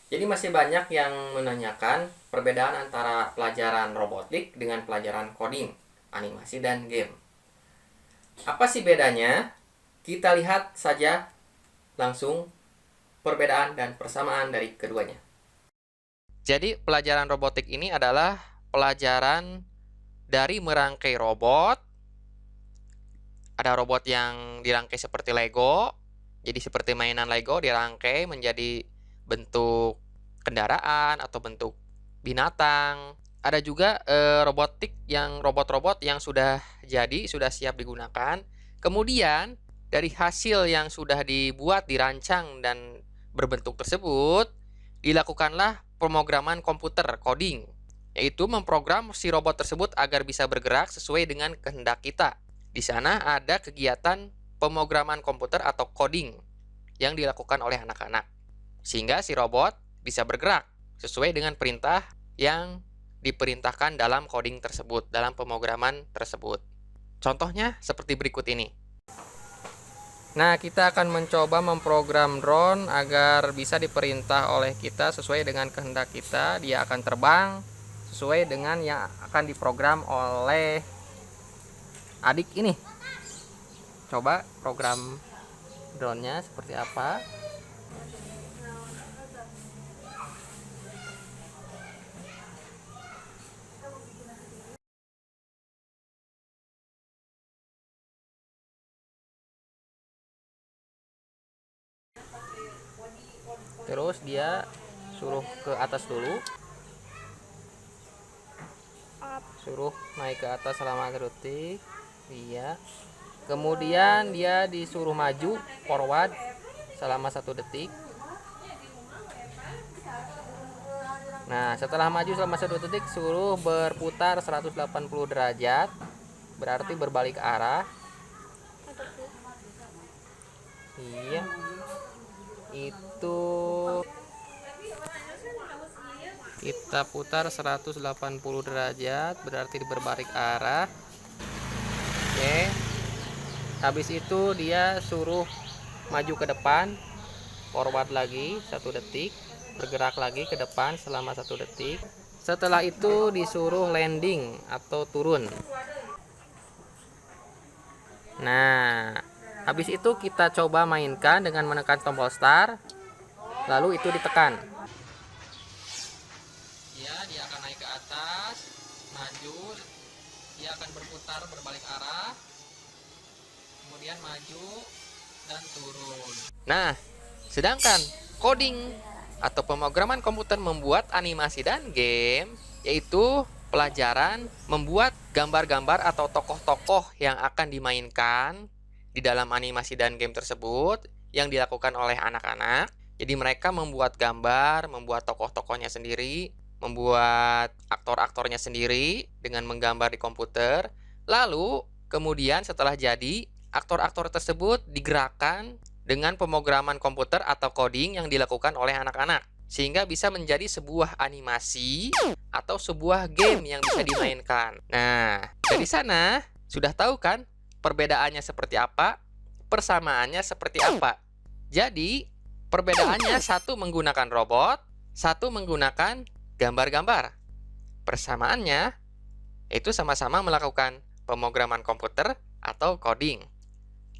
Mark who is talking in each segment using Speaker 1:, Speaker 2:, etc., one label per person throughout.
Speaker 1: Jadi masih banyak yang menanyakan perbedaan antara pelajaran robotik dengan pelajaran coding, animasi, dan game. Apa sih bedanya? Kita lihat saja langsung perbedaan dan persamaan dari keduanya. Jadi pelajaran robotik ini adalah pelajaran dari merangkai robot. Ada robot yang dirangkai seperti Lego. Jadi seperti mainan Lego dirangkai menjadi bentuk kendaraan atau bentuk binatang. Ada juga robot-robot yang sudah jadi, sudah siap digunakan. Kemudian dari hasil yang sudah dibuat, dirancang dan berbentuk tersebut, dilakukanlah pemrograman komputer, coding, yaitu memprogram si robot tersebut agar bisa bergerak sesuai dengan kehendak kita. Di sana ada kegiatan pemrograman komputer atau coding yang dilakukan oleh anak-anak, sehingga si robot bisa bergerak sesuai dengan perintah yang diperintahkan dalam coding tersebut, dalam pemrograman tersebut. Contohnya seperti berikut ini. Nah, kita akan mencoba memprogram drone agar bisa diperintah oleh kita sesuai dengan kehendak kita. Dia akan terbang sesuai dengan yang akan diprogram oleh adik ini. Coba program drone-nya seperti apa. Terus dia suruh ke atas dulu. Suruh naik ke atas selama 1 detik. Iya. Kemudian dia disuruh maju forward selama 1 detik. Nah, setelah maju selama 1 detik, suruh berputar 180 derajat. Berarti berbalik arah. Iya. Itu kita putar 180 derajat, berarti berbalik arah. Oke. Habis itu dia suruh maju ke depan, forward lagi 1 detik, bergerak lagi ke depan selama 1 detik. Setelah itu disuruh landing atau turun. Nah, habis itu kita coba mainkan dengan menekan tombol start, lalu itu ditekan. Ya, dia akan naik ke atas, maju, dia akan berputar berbalik arah, kemudian maju dan turun. Nah, sedangkan coding atau pemrograman komputer membuat animasi dan game, yaitu pelajaran membuat gambar-gambar atau tokoh-tokoh yang akan dimainkan di dalam animasi dan game tersebut yang dilakukan oleh anak-anak. Jadi mereka membuat gambar, membuat tokoh-tokohnya sendiri, membuat aktor-aktornya sendiri dengan menggambar di komputer. Lalu kemudian setelah jadi, aktor-aktor tersebut digerakkan dengan pemrograman komputer atau coding yang dilakukan oleh anak-anak, sehingga bisa menjadi sebuah animasi atau sebuah game yang bisa dimainkan. Nah, dari sana sudah tahu kan perbedaannya seperti apa, persamaannya seperti apa. Jadi, perbedaannya satu menggunakan robot, satu menggunakan gambar-gambar. Persamaannya itu sama-sama melakukan pemrograman komputer atau coding.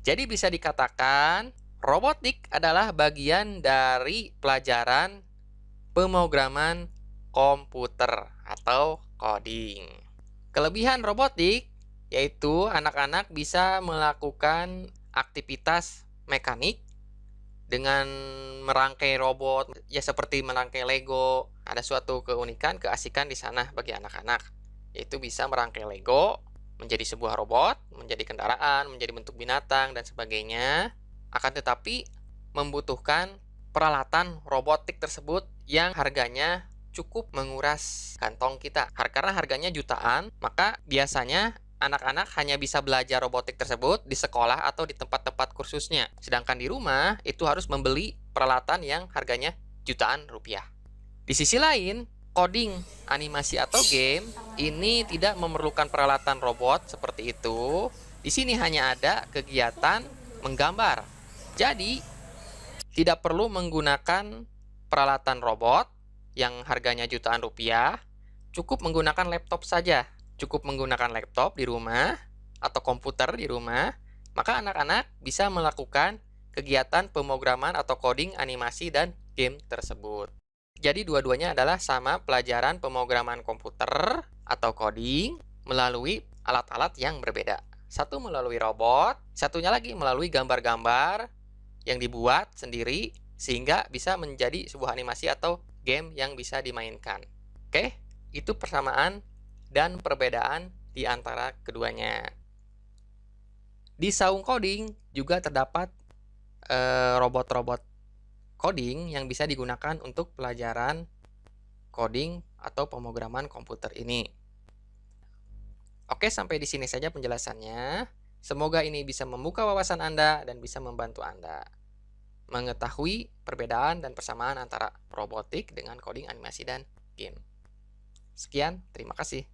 Speaker 1: Jadi bisa dikatakan robotik adalah bagian dari pelajaran pemrograman komputer atau coding. Kelebihan robotik yaitu anak-anak bisa melakukan aktivitas mekanik dengan merangkai robot, ya seperti merangkai Lego. Ada suatu keunikan, keasikan di sana bagi anak-anak, yaitu bisa merangkai Lego menjadi sebuah robot, menjadi kendaraan, menjadi bentuk binatang, dan sebagainya. Akan tetapi membutuhkan peralatan robotik tersebut yang harganya cukup menguras kantong kita. Karena harganya jutaan, maka biasanya anak-anak hanya bisa belajar robotik tersebut di sekolah atau di tempat-tempat kursusnya. Sedangkan di rumah itu harus membeli peralatan yang harganya jutaan rupiah. Di sisi lain, coding, animasi atau game ini tidak memerlukan peralatan robot seperti itu. Di sini hanya ada kegiatan menggambar. Jadi, tidak perlu menggunakan peralatan robot yang harganya jutaan rupiah, cukup menggunakan laptop saja. Cukup menggunakan laptop di rumah atau komputer di rumah, maka anak-anak bisa melakukan kegiatan pemrograman atau coding, animasi, dan game tersebut. Jadi dua-duanya adalah sama pelajaran pemrograman komputer atau coding melalui alat-alat yang berbeda. Satu melalui robot, satunya lagi melalui gambar-gambar yang dibuat sendiri sehingga bisa menjadi sebuah animasi atau game yang bisa dimainkan. Oke, itu persamaan dan perbedaan di antara keduanya. Di saung coding juga terdapat robot-robot coding yang bisa digunakan untuk pelajaran coding atau pemrograman komputer ini. Oke, sampai di sini saja penjelasannya. Semoga ini bisa membuka wawasan Anda dan bisa membantu Anda mengetahui perbedaan dan persamaan antara robotik dengan coding, animasi, dan game. Sekian, terima kasih.